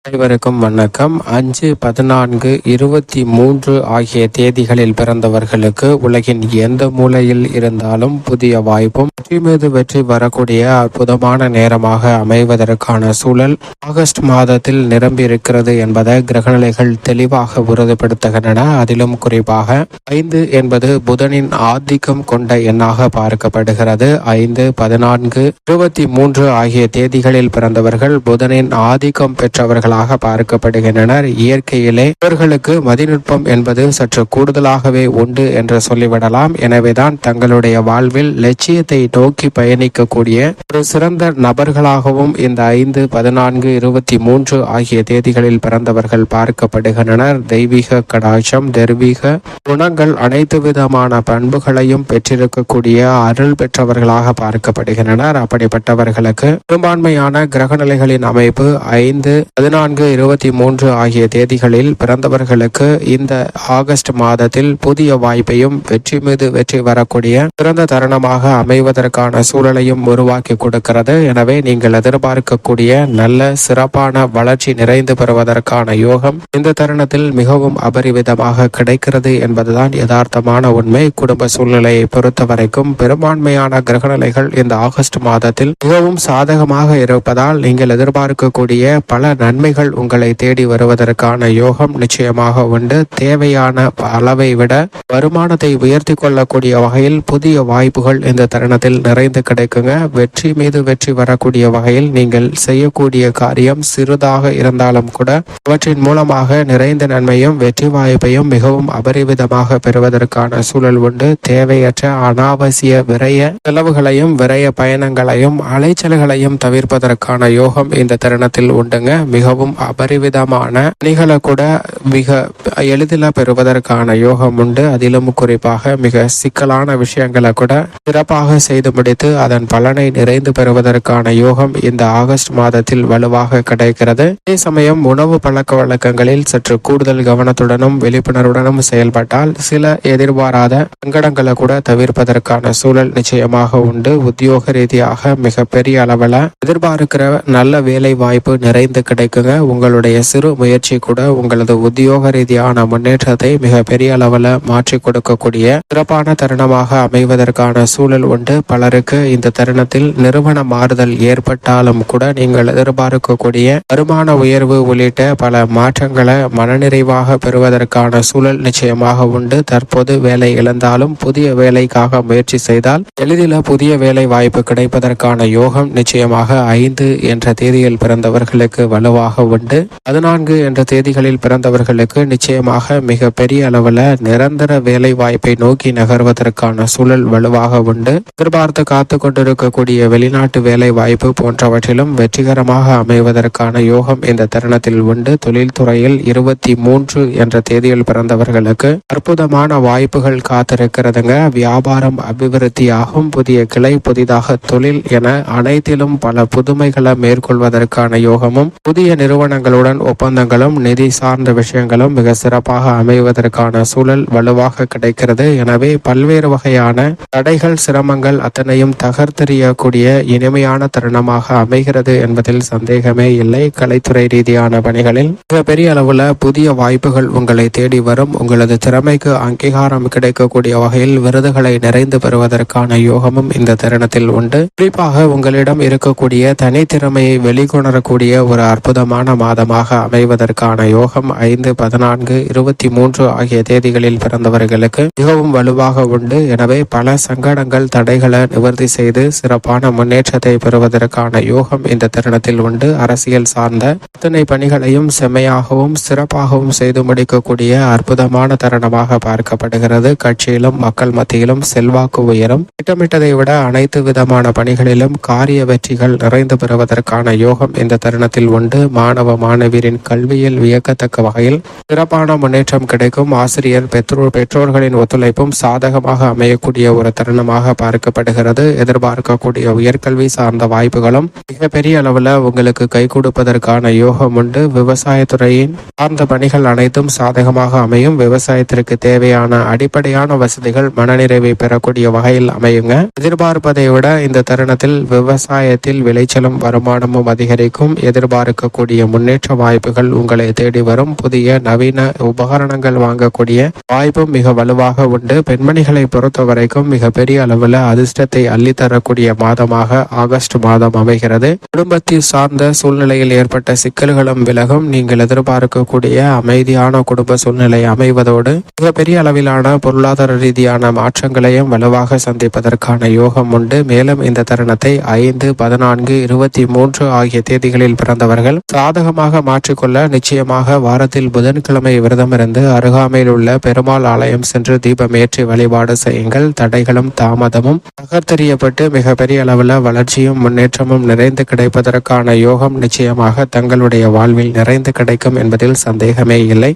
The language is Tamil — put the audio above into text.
அனைவருக்கும் வணக்கம். 5/14/23 ஆகிய தேதிகளில் பிறந்தவர்களுக்கு உலகின் எந்த மூலையில் இருந்தாலும் புதிய வாய்ப்பும் வெற்றி மீது வெற்றி வரக்கூடிய அற்புதமான நேரமாக அமைவதற்கான சூழல் ஆகஸ்ட் மாதத்தில் நிரம்பி இருக்கிறது என்பதை கிரகநிலைகள் தெளிவாக உறுதிப்படுத்துகின்றன. அதிலும் குறிப்பாக 5 என்பது புதனின் ஆதிக்கம் கொண்ட எண்ணாக பார்க்கப்படுகிறது. 5/14/23 ஆகிய தேதிகளில் பிறந்தவர்கள் புதனின் ஆதிக்கம் பெற்றவர்கள் பார்க்கப்படுகின்றனர். இயற்கையிலே இவர்களுக்கு மதிநுட்பம் என்பது சற்று கூடுதலாகவே உண்டு என்று சொல்லிவிடலாம். எனவேதான் தங்களுடைய வாழ்வில் லட்சியத்தை நோக்கி பயணிக்கக்கூடிய ஒரு சிறந்த நபர்களாகவும் இந்த 5/14/23 ஆகிய தேதிகளில் பிறந்தவர்கள் பார்க்கப்படுகின்றனர். தெய்வீக கடாட்சம், தெய்வீக குணங்கள், அனைத்து விதமான பண்புகளையும் பெற்றிருக்கக்கூடிய அருள் பெற்றவர்களாக பார்க்கப்படுகின்றனர். அப்படிப்பட்டவர்களுக்கு பெரும்பான்மையான கிரகநிலைகளின் அமைப்பு 5/14/23 ஆகிய தேதிகளில் பிறந்தவர்களுக்கு இந்த ஆகஸ்ட் மாதத்தில் புதிய வாய்ப்பையும் வெற்றி மீது வெற்றி வரக்கூடிய சிறந்த தருணமாக அமைவதற்கான சூழலையும் உருவாக்கி கொடுக்கிறது. எனவே நீங்கள் எதிர்பார்க்கக்கூடிய நல்ல சிறப்பான வளர்ச்சி நிறைந்து பெறுவதற்கான யோகம் இந்த தருணத்தில் மிகவும் அபரிவிதமாக கிடைக்கிறது என்பதுதான் யதார்த்தமான உண்மை. குடும்ப சூழ்நிலையை பொறுத்தவரைக்கும் பெரும்பான்மையான கிரகநிலைகள் இந்த ஆகஸ்ட் மாதத்தில் மிகவும் சாதகமாக இருப்பதால் நீங்கள் எதிர்பார்க்கக்கூடிய பல நன்மைகள் உங்களை தேடி வருவதற்கான யோகம் நிச்சயமாக உண்டு. தேவையான அளவை விட வருமானத்தை உயர்த்தி கொள்ளக்கூடிய வகையில் புதிய வாய்ப்புகள் இந்த தருணத்தில் நிறைந்து கிடைக்குங்க. வெற்றி மீது வெற்றி வரக்கூடிய வகையில் நீங்கள் செய்யக்கூடிய காரியம் சிறிதாக இருந்தாலும் கூட அவற்றின் மூலமாக நிறைந்த நன்மையும் வெற்றி வாய்ப்பையும் மிகவும் அபரிவிதமாக பெறுவதற்கான சூழல் உண்டு. தேவையற்ற அனாவசிய விரய செலவுகளையும் விரய பயணங்களையும் அலைச்சல்களையும் தவிர்ப்பதற்கான யோகம் இந்த தருணத்தில் உண்டுங்க. மிகவும் அபரிவிதமான பணிகளை கூட மிக எளிதில் பெறுவதற்கான யோகம் உண்டு. அதிலும் குறிப்பாக மிக சிக்கலான விஷயங்களை கூட சிறப்பாக செய்து முடித்து அதன் பலனை நிறைந்து பெறுவதற்கான யோகம் இந்த ஆகஸ்ட் மாதத்தில் வலுவாக கிடைக்கிறது. அதே சமயம் உணவு பழக்க வழக்கங்களில் சற்று கூடுதல் கவனத்துடனும் விழிப்புணர்வுடனும் செயல்பட்டால் சில எதிர்பாராத சங்கடங்களை கூட தவிர்ப்பதற்கான சூழல் நிச்சயமாக உண்டு. உத்தியோக ரீதியாக மிக பெரிய அளவில் எதிர்பார்க்கிற நல்ல வேலை வாய்ப்பு நிறைந்து கிடைக்குங்க. உங்களுடைய சிறு முயற்சி கூட உங்களது உத்தியோக ரீதியான முன்னேற்றத்தை மிக பெரிய அளவில் மாற்றி கொடுக்கக்கூடிய சிறப்பான தருணமாக அமைவதற்கான சூழல் உண்டு. பலருக்கு இந்த தருணத்தில் நிறுவன மாறுதல் ஏற்பட்டாலும் கூட நீங்கள் எதிர்பார்க்கக்கூடிய வருமான உயர்வு உள்ளிட்ட பல மாற்றங்களை மனநிறைவாக பெறுவதற்கான சூழல் நிச்சயமாக உண்டு. தற்போது வேலை இழந்தாலும் புதிய வேலைக்காக முயற்சி செய்தால் எளிதில் புதிய வேலை வாய்ப்பு கிடைப்பதற்கான யோகம் நிச்சயமாக 5 என்ற தேதியில் பிறந்தவர்களுக்கு வலுவாக உண்டு. 14 என்ற தேதிகளில் பிறந்தவர்களுக்கு நிச்சயமாக மிக பெரிய அளவில் நிரந்தர வேலை வாய்ப்பை நோக்கி நகர்வதற்கான சூழல் வலுவாக உண்டு. எதிர்பார்த்து காத்து கொண்டிருக்கக்கூடிய வெளிநாட்டு வேலை வாய்ப்பு போன்றவற்றிலும் வெற்றிகரமாக அமைவதற்கான யோகம் இந்த தருணத்தில் உண்டு. தொழில்துறையில் 23 என்ற தேதியில் பிறந்தவர்களுக்கு அற்புதமான வாய்ப்புகள் காத்திருக்கிறதுங்க. வியாபாரம் அபிவிருத்தியாகும். புதிய கிளை, புதிதாக தொழில் என அனைத்திலும் பல புதுமைகளை மேற்கொள்வதற்கான யோகமும் புதிய நிறுவனங்களுடன் ஒப்பந்தங்களும் நிதி சார்ந்த விஷயங்களும் மிக சிறப்பாக அமைவதற்கான சூழல் வலுவாக கிடைக்கிறது. எனவே பல்வேறு வகையான தடைகள், சிரமங்கள் அத்தனையும் தகர்த்தெறியக்கூடிய இனிமையான தருணமாக அமைகிறது என்பதில் சந்தேகமே இல்லை. கலைத்துறை ரீதியான பணிகளில் மிகப்பெரிய அளவுல புதிய வாய்ப்புகள் உங்களை தேடி வரும். உங்களது திறமைக்கு அங்கீகாரம் கிடைக்கக்கூடிய வகையில் விருதுகளை நிறைந்து பெறுவதற்கான யோகமும் இந்த தருணத்தில் உண்டு. குறிப்பாக உங்களிடம் இருக்கக்கூடிய தனித்திறமையை வெளிக்கொணரக்கூடிய ஒரு அற்புதமான மாதமாக அமைவதற்கான யோகம் 5/14/23 ஆகிய தேதிகளில் பிறந்தவர்களுக்கு மிகவும் வலுவாக உண்டு. எனவே பல சங்கடங்கள், தடைகளை நிவர்த்தி செய்து சிறப்பான முன்னேற்றத்தை பெறுவதற்கான யோகம் இந்த தருணத்தில் உண்டு. அரசியல் சார்ந்த அத்தனை பணிகளையும் செம்மையாகவும் சிறப்பாகவும் செய்து முடிக்கக்கூடிய அற்புதமான தருணமாக பார்க்கப்படுகிறது. கட்சியிலும் மக்கள் மத்தியிலும் செல்வாக்கு உயரும். திட்டமிட்டதை விட அனைத்து விதமான பணிகளிலும் காரிய வெற்றிகள் நிறைந்து பெறுவதற்கான யோகம் இந்த தருணத்தில் உண்டு. மாணவ மாணவியரின் கல்வியில் வியக்கத்தக்க வகையில் சிறப்பான முன்னேற்றம் கிடைக்கும். ஆசிரியர், பெற்றோர்களின் ஒத்துழைப்பும் சாதகமாக அமையக்கூடிய ஒரு தருணமாக பார்க்கப்படுகிறது. எதிர்பார்க்கக்கூடிய உயர்கல்வி சார்ந்த வாய்ப்புகளும் மிகப்பெரிய அளவில் உங்களுக்கு கை கொடுப்பதற்கான யோகம் உண்டு. விவசாயத்துறையின் சார்ந்த பணிகள் அனைத்தும் சாதகமாக அமையும். விவசாயத்திற்கு தேவையான அடிப்படையான வசதிகள் மனநிறைவை பெறக்கூடிய வகையில் அமையுங்க. எதிர்பார்ப்பதை விட இந்த தருணத்தில் விவசாயத்தில் விளைச்சலும் வருமானமும் அதிகரிக்கும். எதிர்பார்க்கக்கூடிய கூடிய முன்னேற்ற வாய்ப்புகள் உங்களை தேடி வரும். புதிய நவீன உபகரணங்கள் வாங்கக்கூடிய வாய்ப்பும் மிக வலுவாக உண்டு. பெண்மணிகளை பொறுத்த வரைக்கும் மிக பெரிய அளவில் அதிர்ஷ்டத்தை அள்ளித்தரக்கூடிய மாதமாக ஆகஸ்ட் மாதம் அமைகிறது. குடும்பத்தில் சார்ந்த சூழ்நிலையில் ஏற்பட்ட சிக்கல்களும் விலகும். நீங்கள் எதிர்பார்க்கக்கூடிய அமைதியான குடும்ப சூழ்நிலை அமைவதோடு மிகப்பெரிய அளவிலான பொருளாதார ரீதியான மாற்றங்களையும் வலுவாக சந்திப்பதற்கான யோகம் உண்டு. மேலும் இந்த தருணத்தை 5, 14, 23 ஆகிய தேதிகளில் பிறந்தவர்கள் சாதகமாக மாற்றிக்கொள்ள நிச்சயமாக வாரத்தில் புதன்கிழமை விரதமிருந்து அருகாமையில் உள்ள பெருமாள் ஆலயம் சென்று தீபம் ஏற்றி வழிபாடு செய்யுங்கள். தடைகளும் தாமதமும் தகர்த்தெறியப்பட்டு மிகப்பெரிய அளவில் வளர்ச்சியும் முன்னேற்றமும் நிறைந்து கிடைப்பதற்கான யோகம் நிச்சயமாக தங்களுடைய வாழ்வில் நிறைந்து கிடைக்கும் என்பதில் சந்தேகமே இல்லை.